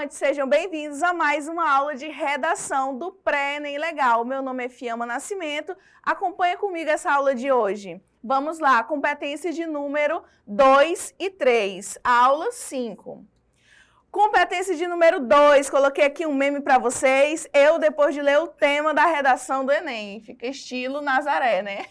estudantes, sejam bem-vindos a mais uma aula de redação do Pré-ENEM Legal. Meu nome é Fiamma Nascimento, acompanha comigo essa aula de hoje. Vamos lá, competências de número 2 e 3, aula 5. Competência de número 2, coloquei aqui um meme para vocês, eu depois de ler o tema da redação do Enem, fica estilo Nazaré, né?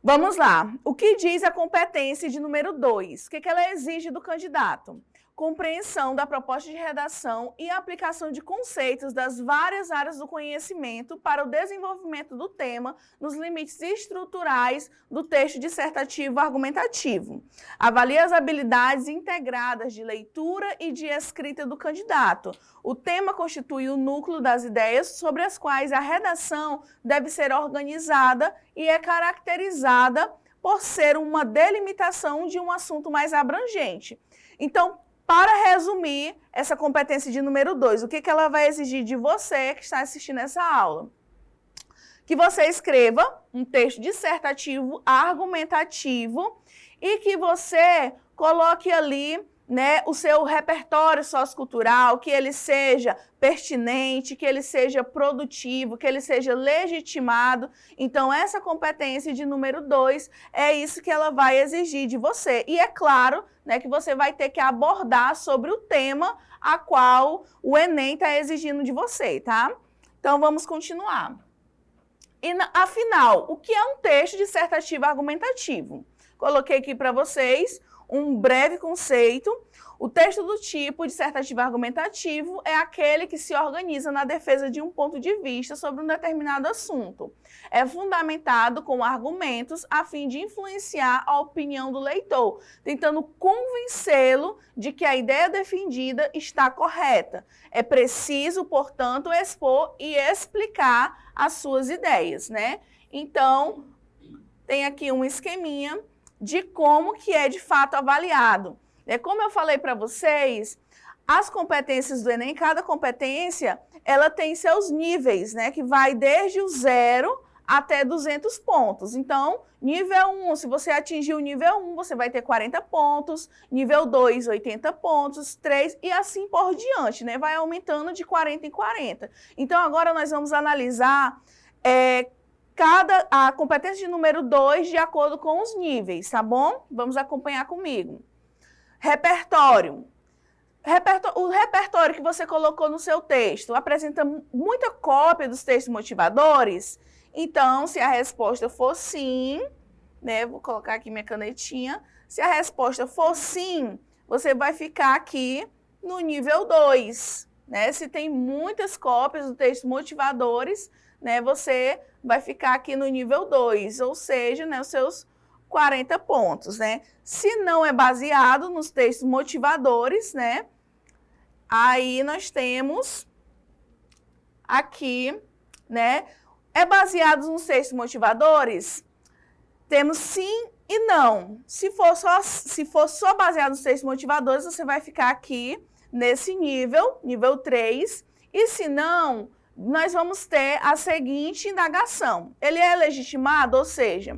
Vamos lá, o que diz a competência de número 2? O que ela exige do candidato? Compreensão da proposta de redação e aplicação de conceitos das várias áreas do conhecimento para o desenvolvimento do tema nos limites estruturais do texto dissertativo argumentativo. Avalia as habilidades integradas de leitura e de escrita do candidato. O tema constitui o núcleo das ideias sobre as quais a redação deve ser organizada e é caracterizada por ser uma delimitação de um assunto mais abrangente. Então, para resumir essa competência de número 2, o que ela vai exigir de você que está assistindo essa aula? Que você escreva um texto dissertativo, argumentativo e que você coloque ali, né, o seu repertório sociocultural, que ele seja pertinente, que ele seja produtivo, que ele seja legitimado. Então, essa competência de número 2 é isso que ela vai exigir de você. E é claro, né, que você vai ter que abordar sobre o tema a qual o Enem está exigindo de você, tá? Então, vamos continuar. E, afinal, o que é um texto dissertativo argumentativo? Coloquei aqui para vocês um breve conceito. O texto do tipo dissertativo argumentativo é aquele que se organiza na defesa de um ponto de vista sobre um determinado assunto. É fundamentado com argumentos a fim de influenciar a opinião do leitor, tentando convencê-lo de que a ideia defendida está correta. É preciso, portanto, expor e explicar as suas ideias, né? Então, tem aqui um esqueminha de como que é de fato avaliado. Como eu falei para vocês, as competências do Enem, cada competência, ela tem seus níveis, né? Que vai desde o 0 até 200 pontos. Então, nível 1, se você atingir o nível 1, você vai ter 40 pontos, nível 2, 80 pontos, 3 e assim por diante, né? Vai aumentando de 40 em 40. Então, agora nós vamos analisar a competência de número 2 de acordo com os níveis, tá bom? Vamos acompanhar comigo. Repertório. O repertório que você colocou no seu texto apresenta muita cópia dos textos motivadores? Então, se a resposta for sim, né, vou colocar aqui minha canetinha, se a resposta for sim, você vai ficar aqui no nível 2, né? Se tem muitas cópias dos textos motivadores, né, você vai ficar aqui no nível 2, ou seja, né, os seus 40 pontos, né? Se não é baseado nos textos motivadores, né, aí nós temos aqui, né, é baseado nos textos motivadores? Temos sim e não. Se for só baseado nos textos motivadores, você vai ficar aqui nesse nível, nível 3, e se não, nós vamos ter a seguinte indagação. Ele é legitimado, ou seja,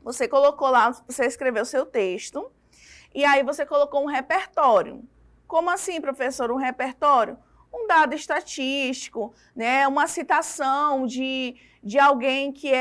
você colocou lá, você escreveu seu texto, e aí você colocou um repertório. Como assim, professor, um repertório? Um dado estatístico, né, uma citação de alguém que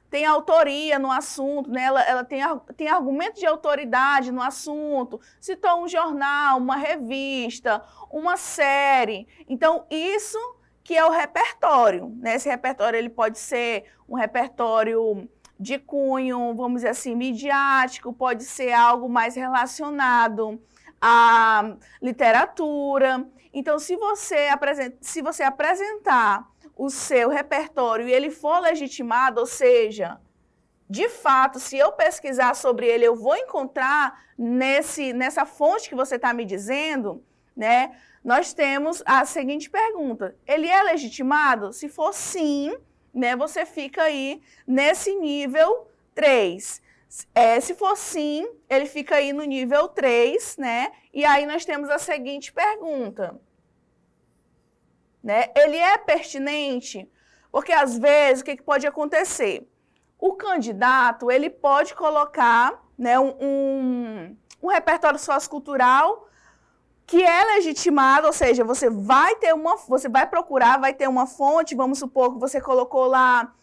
tem autoria no assunto, né, ela tem argumento de autoridade no assunto, citou um jornal, uma revista, uma série. Então, isso que é o repertório, né? Esse repertório ele pode ser um repertório de cunho, vamos dizer assim, midiático, pode ser algo mais relacionado à literatura. Então, se você apresentar o seu repertório e ele for legitimado, ou seja, de fato, se eu pesquisar sobre ele, eu vou encontrar nessa fonte que você está me dizendo, né? Nós temos a seguinte pergunta: ele é legitimado? Se for sim, né, você fica aí nesse nível 3. Se for sim, ele fica aí no nível 3, né? E aí nós temos a seguinte pergunta, né? Ele é pertinente? Porque às vezes, o que pode acontecer? O candidato, ele pode colocar, né, um repertório sociocultural que é legitimado, ou seja, você vai procurar, vai ter uma fonte, vamos supor que você colocou lá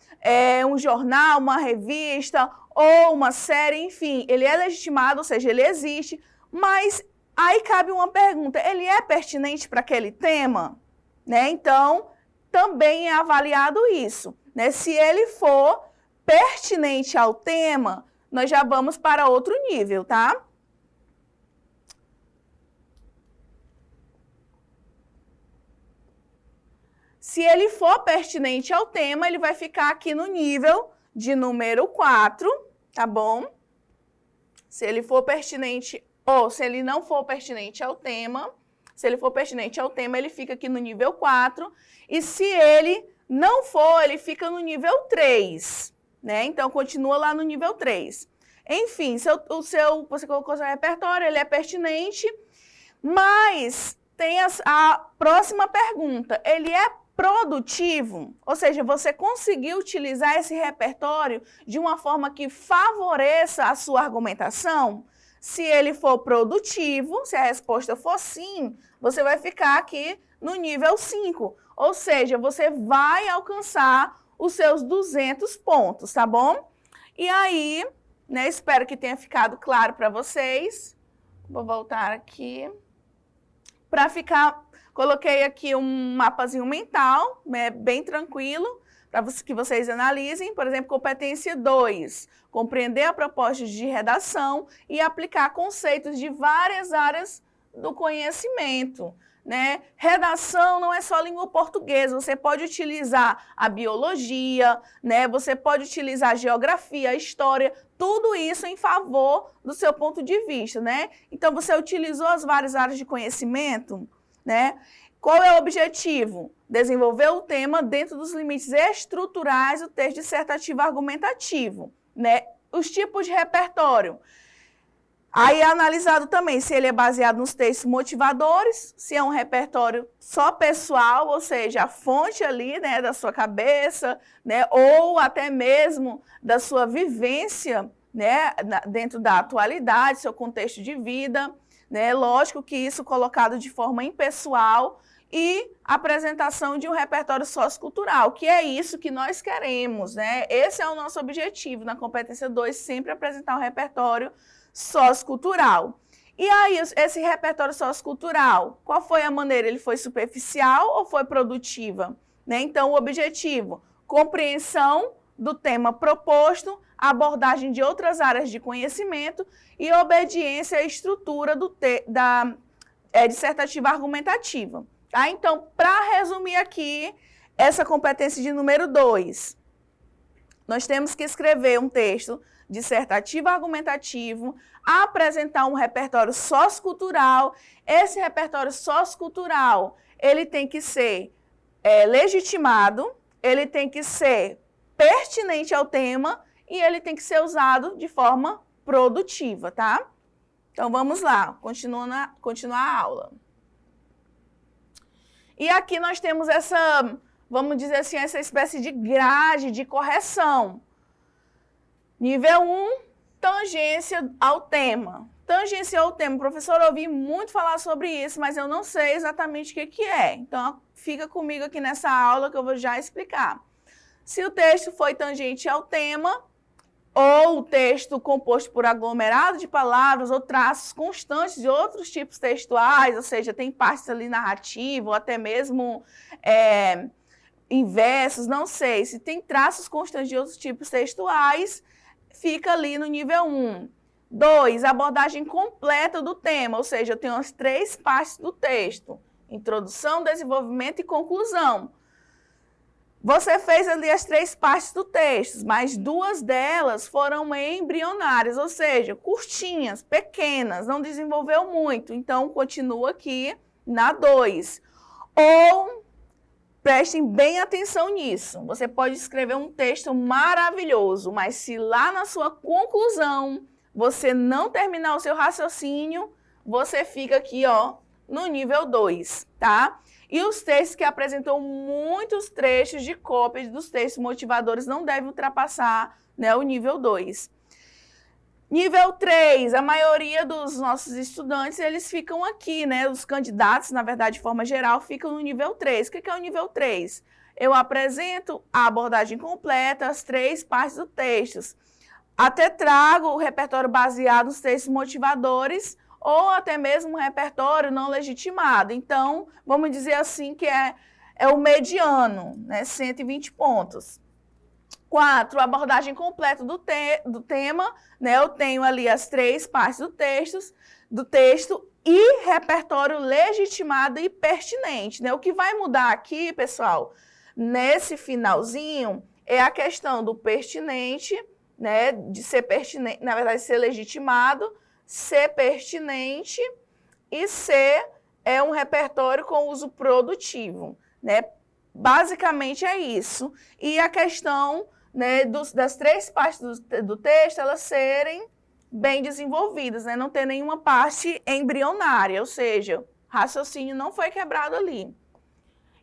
um jornal, uma revista ou uma série, enfim, ele é legitimado, ou seja, ele existe, mas aí cabe uma pergunta, ele é pertinente para aquele tema? Né? Então, também é avaliado isso. Né? Se ele for pertinente ao tema, nós já vamos para outro nível, tá? Se ele for pertinente ao tema, ele vai ficar aqui no nível de número 4, tá bom? Se ele for pertinente, ou se ele não for pertinente ao tema, se ele for pertinente ao tema, ele fica aqui no nível 4. E se ele não for, ele fica no nível 3, né? Então, continua lá no nível 3. Enfim, você colocou seu repertório, ele é pertinente, mas tem a próxima pergunta. Ele é produtivo? Ou seja, você conseguiu utilizar esse repertório de uma forma que favoreça a sua argumentação? Se ele for produtivo, se a resposta for sim, você vai ficar aqui no nível 5. Ou seja, você vai alcançar os seus 200 pontos, tá bom? E aí, né, espero que tenha ficado claro para vocês. Vou voltar aqui. Para ficar, coloquei aqui um mapazinho mental, né, bem tranquilo, para que vocês analisem. Por exemplo, competência 2, compreender a proposta de redação e aplicar conceitos de várias áreas do conhecimento. Né? Redação não é só língua portuguesa, você pode utilizar a biologia, né? Você pode utilizar a geografia, a história, tudo isso em favor do seu ponto de vista. Né? Então, você utilizou as várias áreas de conhecimento, né? Qual é o objetivo? Desenvolver o tema dentro dos limites estruturais do texto dissertativo argumentativo. Né? Os tipos de repertório. Aí é analisado também se ele é baseado nos textos motivadores, se é um repertório só pessoal, ou seja, a fonte ali, né, da sua cabeça, né, ou até mesmo da sua vivência, né, dentro da atualidade, seu contexto de vida, né, lógico que isso colocado de forma impessoal e apresentação de um repertório sociocultural, que é isso que nós queremos, né, esse é o nosso objetivo na competência 2, sempre apresentar um repertório sociocultural. E aí, esse repertório sociocultural, qual foi a maneira? Ele foi superficial ou foi produtiva? Né? Então, o objetivo, compreensão do tema proposto, abordagem de outras áreas de conhecimento e obediência à estrutura da dissertativa argumentativa. Tá? Então, para resumir aqui, essa competência de número 2, nós temos que escrever um texto dissertativo argumentativo, apresentar um repertório sociocultural. Esse repertório sociocultural, ele tem que ser legitimado, ele tem que ser pertinente ao tema e ele tem que ser usado de forma produtiva, tá? Então, vamos lá, continuar a aula. E aqui nós temos essa, vamos dizer assim, essa espécie de grade de correção. Nível 1, tangência ao tema. Tangência ao tema. Professor, eu ouvi muito falar sobre isso, mas eu não sei exatamente o que é. Então, fica comigo aqui nessa aula que eu vou já explicar. Se o texto foi tangente ao tema, ou o texto composto por aglomerado de palavras ou traços constantes de outros tipos textuais, ou seja, tem partes ali narrativas, ou até mesmo inversos, não sei. Se tem traços constantes de outros tipos textuais, fica ali no nível 1. 2, abordagem completa do tema, ou seja, eu tenho as 3 partes do texto. Introdução, desenvolvimento e conclusão. Você fez ali as 3 partes do texto, mas 2 delas foram embrionárias, ou seja, curtinhas, pequenas, não desenvolveu muito. Então, continua aqui na 2. Ou, prestem bem atenção nisso, você pode escrever um texto maravilhoso, mas se lá na sua conclusão você não terminar o seu raciocínio, você fica aqui, ó, no nível 2, tá? E os textos que apresentam muitos trechos de cópia dos textos motivadores não devem ultrapassar, né, o nível 2. Nível 3, a maioria dos nossos estudantes, eles ficam aqui, né? Os candidatos, na verdade, de forma geral, ficam no nível 3. O que é o nível 3? Eu apresento a abordagem completa, as 3 partes do texto. Até trago o repertório baseado nos textos motivadores ou até mesmo um repertório não legitimado. Então, vamos dizer assim que é o mediano, né? 120 pontos. 4, abordagem completa do tema, né? Eu tenho ali as 3 partes do texto e repertório legitimado e pertinente, né? O que vai mudar aqui, pessoal, nesse finalzinho, é a questão do pertinente, né? De ser pertinente, na verdade, ser legitimado, ser pertinente e ser um repertório com uso produtivo, né? Basicamente é isso. E a questão, né, das 3 partes do texto, elas serem bem desenvolvidas, né? Não ter nenhuma parte embrionária, ou seja, raciocínio não foi quebrado ali.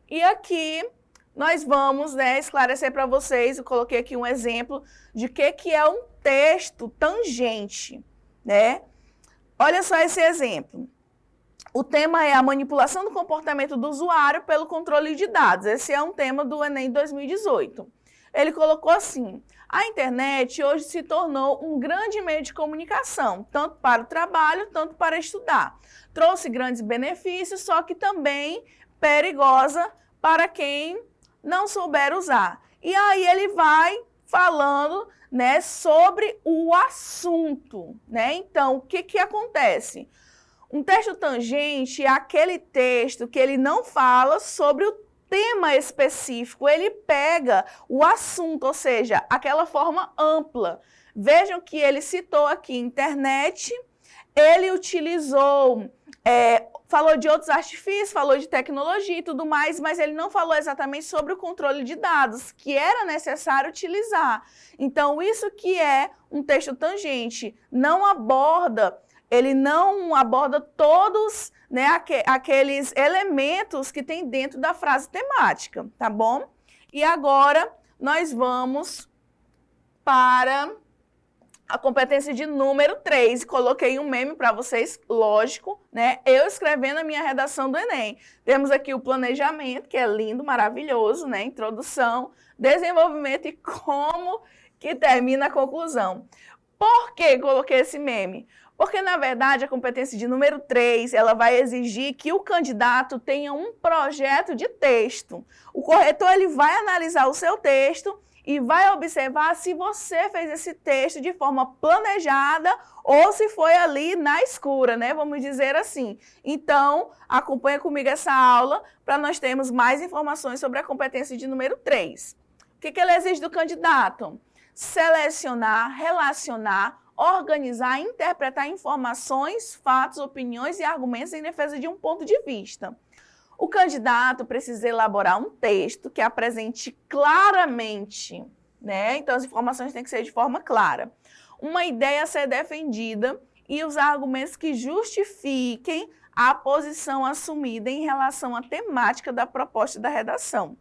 E aqui nós vamos, né, esclarecer para vocês, eu coloquei aqui um exemplo de que é um texto tangente, né? Olha só esse exemplo. O tema é a manipulação do comportamento do usuário pelo controle de dados. Esse é um tema do Enem 2018. Ele colocou assim: a internet hoje se tornou um grande meio de comunicação, tanto para o trabalho, tanto para estudar. Trouxe grandes benefícios, só que também perigosa para quem não souber usar. E aí ele vai falando, né, sobre o assunto, né? Então, o que acontece? Um texto tangente é aquele texto que ele não fala sobre o tema específico, ele pega o assunto, ou seja, aquela forma ampla. Vejam que ele citou aqui internet, ele utilizou, falou de outros artifícios, falou de tecnologia e tudo mais, mas ele não falou exatamente sobre o controle de dados, que era necessário utilizar. Então, isso que é um texto tangente, ele não aborda todos, né, aqueles elementos que tem dentro da frase temática, tá bom? E agora nós vamos para a competência de número 3. Coloquei um meme para vocês, lógico, né? Eu escrevendo a minha redação do Enem. Temos aqui o planejamento, que é lindo, maravilhoso, né? Introdução, desenvolvimento e como que termina a conclusão. Por que coloquei esse meme? Porque, na verdade, a competência de número 3, ela vai exigir que o candidato tenha um projeto de texto. O corretor, ele vai analisar o seu texto e vai observar se você fez esse texto de forma planejada ou se foi ali na escura, né? Vamos dizer assim. Então, acompanha comigo essa aula para nós termos mais informações sobre a competência de número 3. O que ele exige do candidato? Selecionar, relacionar, organizar, interpretar informações, fatos, opiniões e argumentos em defesa de um ponto de vista. O candidato precisa elaborar um texto que apresente claramente, né? Então, as informações têm que ser de forma clara. Uma ideia a ser defendida e os argumentos que justifiquem a posição assumida em relação à temática da proposta da redação.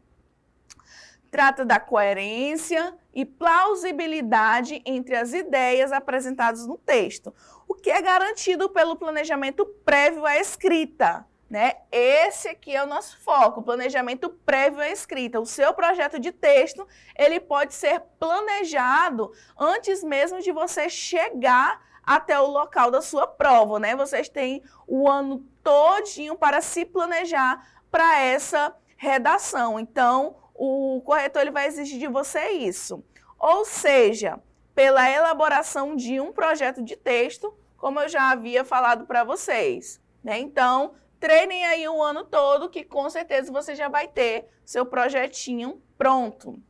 Trata da coerência e plausibilidade entre as ideias apresentadas no texto, o que é garantido pelo planejamento prévio à escrita, né? Esse aqui é o nosso foco, planejamento prévio à escrita. O seu projeto de texto, ele pode ser planejado antes mesmo de você chegar até o local da sua prova, né? Vocês têm o ano todinho para se planejar para essa redação. Então, o corretor, ele vai exigir de você isso. Ou seja, pela elaboração de um projeto de texto, como eu já havia falado para vocês, né? Então, treinem aí o ano todo, que com certeza você já vai ter seu projetinho pronto.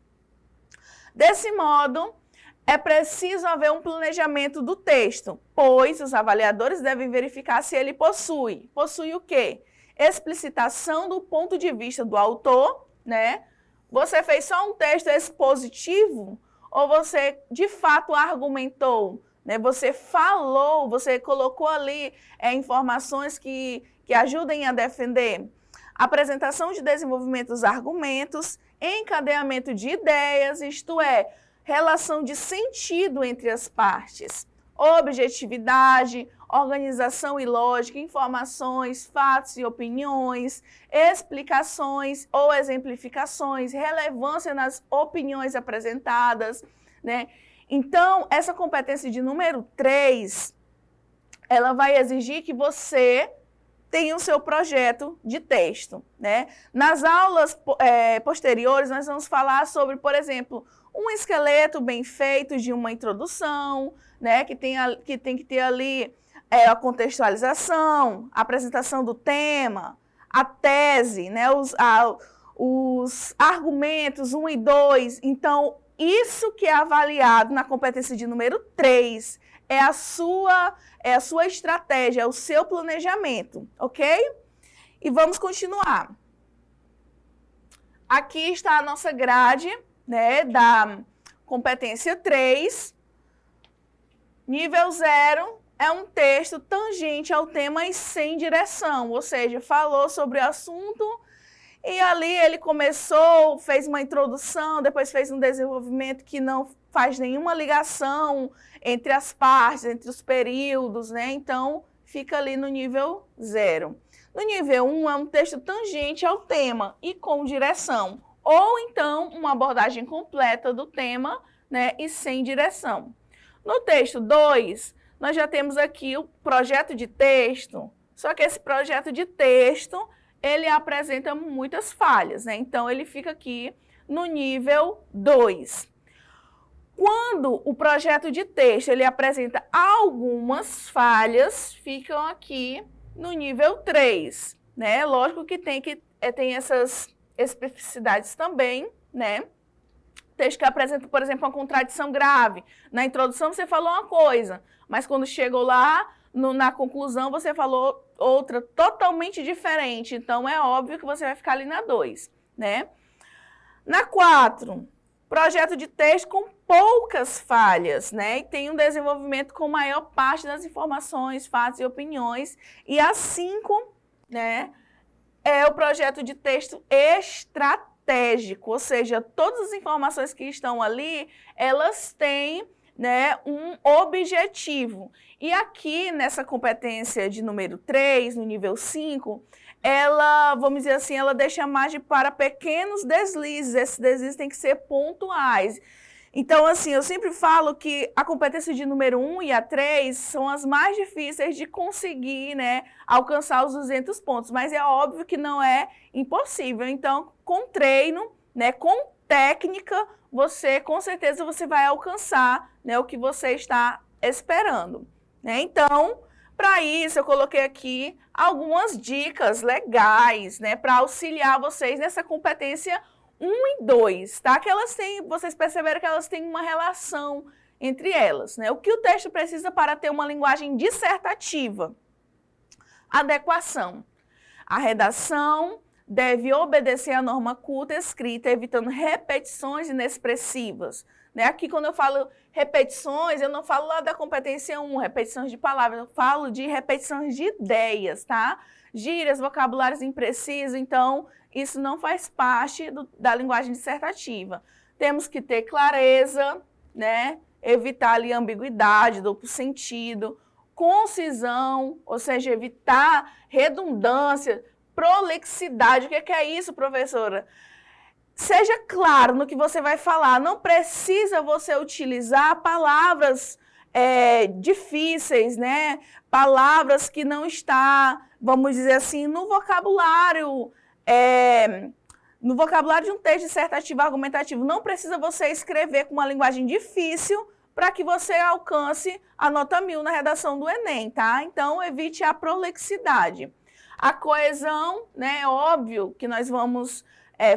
Desse modo, é preciso haver um planejamento do texto, pois os avaliadores devem verificar se ele possui. Possui o quê? Explicitação do ponto de vista do autor, né? Você fez só um texto expositivo ou você de fato argumentou, né? Você falou, você colocou ali informações que ajudem a defender. Apresentação de desenvolvimento dos argumentos, encadeamento de ideias, isto é, relação de sentido entre as partes. objetividade, organização e lógica, informações, fatos e opiniões, explicações ou exemplificações, relevância nas opiniões apresentadas, né? Então, essa competência de número 3, ela vai exigir que você tenha o seu projeto de texto, né? Nas aulas posteriores, nós vamos falar sobre, por exemplo, um esqueleto bem feito de uma introdução, né? Que tem que ter ali a contextualização, a apresentação do tema, a tese, né? Os argumentos 1 e 2. Então, isso que é avaliado na competência de número 3 é a sua estratégia, é o seu planejamento, ok? E vamos continuar. Aqui está a nossa grade, né, da competência 3. Nível 0 é um texto tangente ao tema e sem direção, ou seja, falou sobre o assunto e ali ele começou, fez uma introdução, depois fez um desenvolvimento que não faz nenhuma ligação entre as partes, entre os períodos, né? Então, fica ali no nível 0. No nível 1 é um texto tangente ao tema e com direção, ou então uma abordagem completa do tema, né, e sem direção. No texto 2, nós já temos aqui o projeto de texto, só que esse projeto de texto, ele apresenta muitas falhas, né? Então, ele fica aqui no nível 2. Quando o projeto de texto ele apresenta algumas falhas, ficam aqui no nível 3, né? Lógico que tem essas especificidades também, né? Texto que apresenta, por exemplo, uma contradição grave. Na introdução você falou uma coisa, mas quando chegou lá, na conclusão você falou outra totalmente diferente. Então, é óbvio que você vai ficar ali na 2, né? Na 4, projeto de texto com poucas falhas, né? E tem um desenvolvimento com maior parte das informações, fatos e opiniões. E a 5, né, é o projeto de texto estratégico, ou seja, todas as informações que estão ali, elas têm, né, um objetivo. E aqui, nessa competência de número 3, no nível 5, ela, vamos dizer assim, ela deixa margem para pequenos deslizes. Esses deslizes têm que ser pontuais. Então, assim, eu sempre falo que a competência de número 1 e a 3 são as mais difíceis de conseguir, né, alcançar os 200 pontos, mas é óbvio que não é impossível. Então, com treino, né, com técnica, com certeza você vai alcançar, né, o que você está esperando, né? Então, para isso, eu coloquei aqui algumas dicas legais, né, para auxiliar vocês nessa competência 1 e 2, tá? Que elas têm, vocês perceberam que elas têm uma relação entre elas, né? O que o texto precisa para ter uma linguagem dissertativa? Adequação. A redação deve obedecer à norma culta escrita, evitando repetições inexpressivas. Né? Aqui, quando eu falo repetições, eu não falo lá da competência 1, repetições de palavras, eu falo de repetições de ideias, tá? Gírias, vocabulários imprecisos, então isso não faz parte da linguagem dissertativa. Temos que ter clareza, né? Evitar ali ambiguidade, duplo sentido, concisão, ou seja, evitar redundância, prolixidade. O que é isso, professora? Seja claro no que você vai falar, não precisa você utilizar palavras difíceis, né? Palavras que não está, vamos dizer assim, no vocabulário de um texto dissertativo argumentativo. Não precisa você escrever com uma linguagem difícil para que você alcance a nota 1000 na redação do Enem, tá? Então, evite a prolixidade. A coesão, né? É óbvio que nós vamos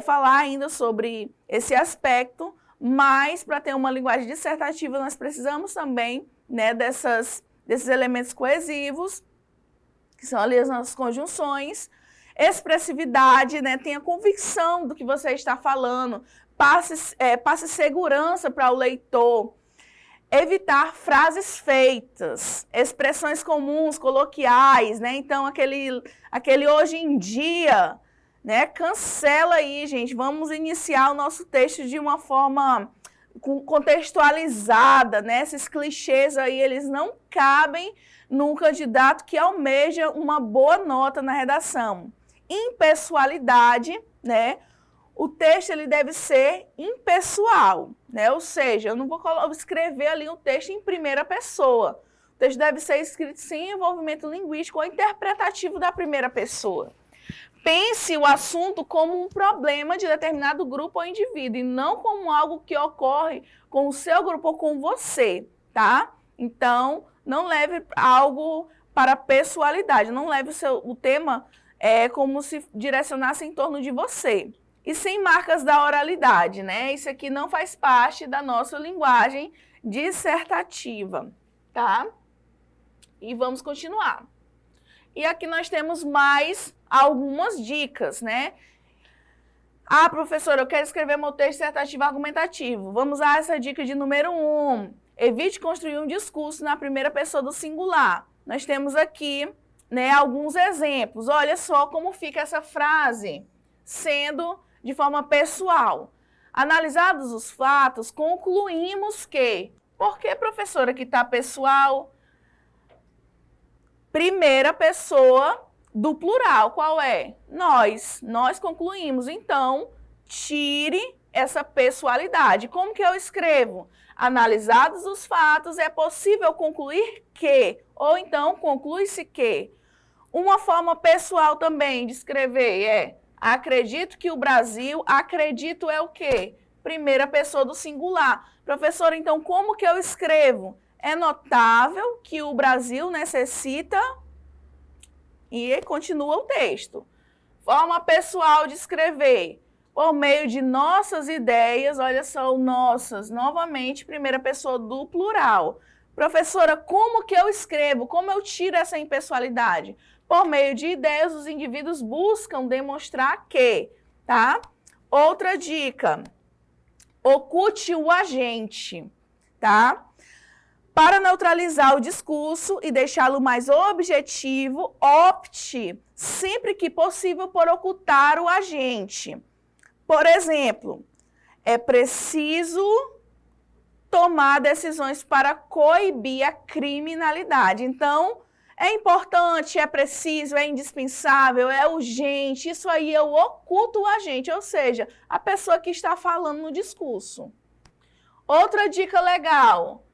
falar ainda sobre esse aspecto, mas para ter uma linguagem dissertativa nós precisamos também, né, desses elementos coesivos, que são ali as nossas conjunções. Expressividade, né, tenha convicção do que você está falando, passe segurança para o leitor. Evitar frases feitas, expressões comuns, coloquiais, né? Então, aquele hoje em dia, né? Cancela aí, gente. Vamos iniciar o nosso texto de uma forma contextualizada, né? Esses clichês aí, eles não cabem num candidato que almeja uma boa nota na redação. Impessoalidade, né? O texto ele deve ser impessoal, né? Ou seja, eu não vou escrever ali um texto em primeira pessoa. O texto deve ser escrito sem envolvimento linguístico ou interpretativo da primeira pessoa. Pense o assunto como um problema de determinado grupo ou indivíduo e não como algo que ocorre com o seu grupo ou com você, tá? Então, não leve algo para pessoalidade, não leve o tema como se direcionasse em torno de você. E sem marcas da oralidade, né? Isso aqui não faz parte da nossa linguagem dissertativa, tá? E vamos continuar. E aqui nós temos mais algumas dicas, né? Ah, professora, eu quero escrever meu texto dissertativo argumentativo. Vamos a essa dica de número 1. Evite construir um discurso na primeira pessoa do singular. Nós temos aqui, né, alguns exemplos. Olha só como fica essa frase, sendo de forma pessoal. Analisados os fatos, concluímos que... Por que, professora, que está pessoal? Primeira pessoa do plural, qual é? Nós. Nós concluímos. Então, tire essa pessoalidade. Como que eu escrevo? Analisados os fatos, é possível concluir que, ou então conclui-se que. Uma forma pessoal também de escrever é: acredito que o Brasil, acredito é o quê? Primeira pessoa do singular. Professora, então como que eu escrevo? É notável que o Brasil necessita... E continua o texto. Forma pessoal de escrever. Por meio de nossas ideias, olha só, nossas, novamente, primeira pessoa do plural. Professora, como que eu escrevo? Como eu tiro essa impessoalidade? Por meio de ideias, os indivíduos buscam demonstrar que, tá? Outra dica, oculte o agente, tá? Para neutralizar o discurso e deixá-lo mais objetivo, opte, sempre que possível, por ocultar o agente. Por exemplo, é preciso tomar decisões para coibir a criminalidade. Então, é importante, é preciso, é indispensável, é urgente. Isso aí eu oculto o agente, ou seja, a pessoa que está falando no discurso. Outra dica legal.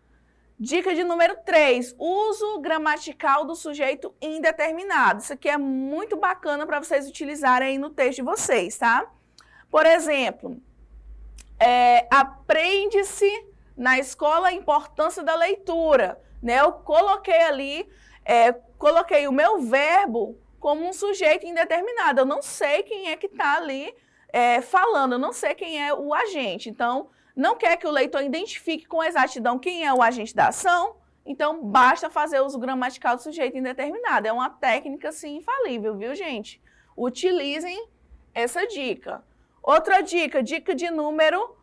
Dica de número 3, uso gramatical do sujeito indeterminado. Isso aqui é muito bacana para vocês utilizarem aí no texto de vocês, tá? Por exemplo, aprende-se na escola a importância da leitura, né? Eu coloquei ali, coloquei o meu verbo como um sujeito indeterminado. Eu não sei quem é que está ali falando, eu não sei quem é o agente. Então, não quer que o leitor identifique com exatidão quem é o agente da ação, então basta fazer uso gramatical do sujeito indeterminado. É uma técnica, sim, infalível, viu, gente? Utilizem essa dica. Outra dica, dica de número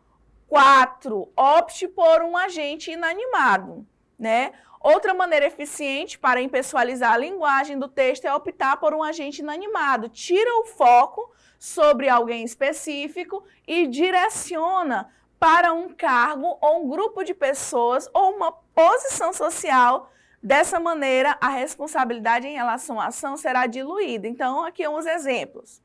4, opte por um agente inanimado, né? Outra maneira eficiente para impessoalizar a linguagem do texto é optar por um agente inanimado. Tira o foco sobre alguém específico e direciona para um cargo ou um grupo de pessoas ou uma posição social. Dessa maneira, a responsabilidade em relação à ação será diluída. Então, aqui uns exemplos.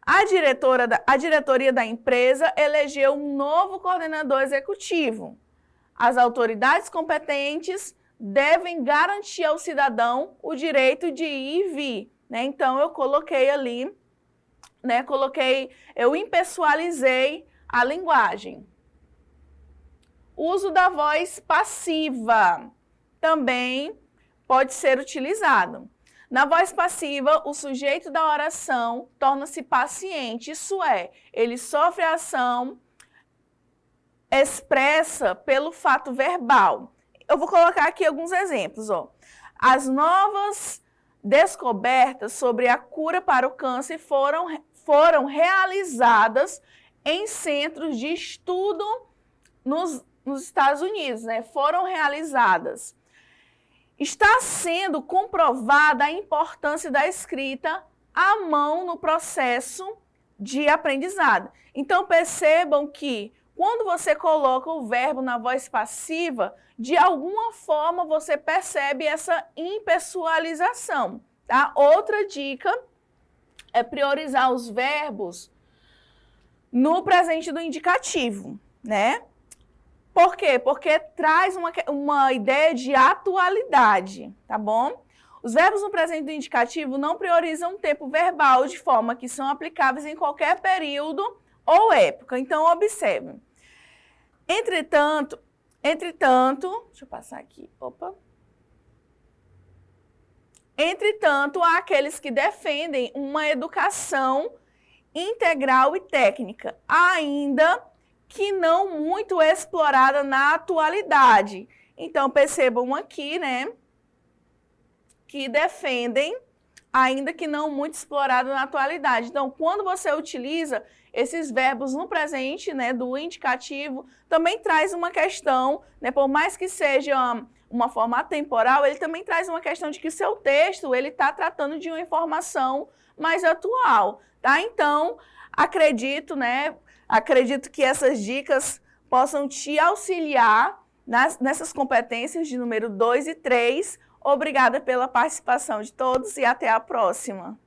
A diretoria da empresa elegeu um novo coordenador executivo. As autoridades competentes devem garantir ao cidadão o direito de ir e vir, né? Então, eu coloquei ali, né? Eu impessoalizei a linguagem. Uso da voz passiva também pode ser utilizado. Na voz passiva, o sujeito da oração torna-se paciente, isso é, ele sofre a ação expressa pelo fato verbal. Eu vou colocar aqui alguns exemplos. Ó. As novas descobertas sobre a cura para o câncer foram realizadas em centros de estudo nos Estados Unidos, né? Foram realizadas. Está sendo comprovada a importância da escrita à mão no processo de aprendizado. Então, percebam que quando você coloca o verbo na voz passiva, de alguma forma você percebe essa impessoalização, tá? Outra dica é priorizar os verbos no presente do indicativo, né? Por quê? Porque traz uma ideia de atualidade, tá bom? Os verbos no presente do indicativo não priorizam o tempo verbal de forma que são aplicáveis em qualquer período ou época. Então, observe. Entretanto, deixa eu passar aqui, Entretanto, há aqueles que defendem uma educação integral e técnica, ainda que não muito explorada na atualidade. Então, percebam aqui, né, que defendem, ainda que não muito explorada na atualidade. Então, quando você utiliza esses verbos no presente, né, do indicativo, também traz uma questão, né, por mais que seja uma forma atemporal, ele também traz uma questão de que seu texto ele está tratando de uma informação mais atual, tá? Então, acredito que essas dicas possam te auxiliar nessas competências de número 2 e 3. Obrigada pela participação de todos e até a próxima.